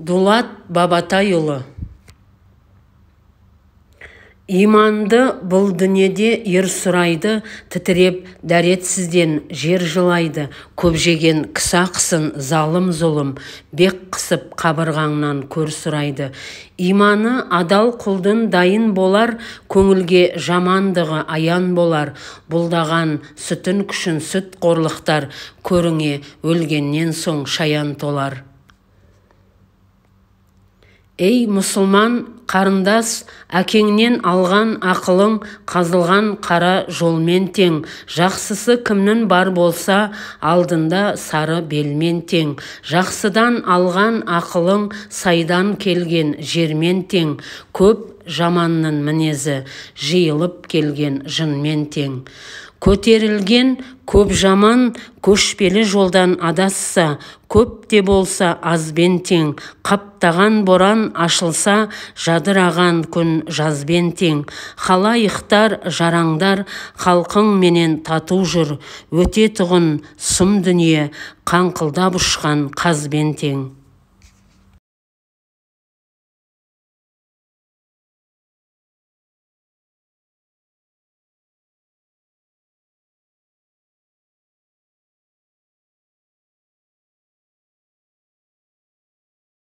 Дулат Бабатайұлы. Иманды бұл дүниеде ер сұрайды, тітіреп дәретсізден жер жылайды. Көп жеген кісақсын залым зұлым, бек қысып қабырғаңнан көр сұрайды. Иманы адал құлдың дайын болар, көңілге жамандығы аян болар. Бұлдаған сүтін күшін сүт қорлықтар, көріңе өлгеннен соң шаян толар. Ей мұсылман қарындас, әкеңнен алған ақылың қазылған қара жолмен тең. Жақсысы кімнің бар болса, алдында сары белмен тең. Жақсыдан алған ақылың сайдан келген жермен тең. Көп жаманның мінезі жиылып келген жынмен тең. Көтерілген көп жаман көшпелі жолдан адасса, көп те болса азбен тең. Қаптаған боран ашылса, жадыраған күн жазбен тең. Халайықтар, жараңдар, халқың менен тату жүр. Өте тұғын сұм дүние, қаңқылдап ұшқан қазбен тең.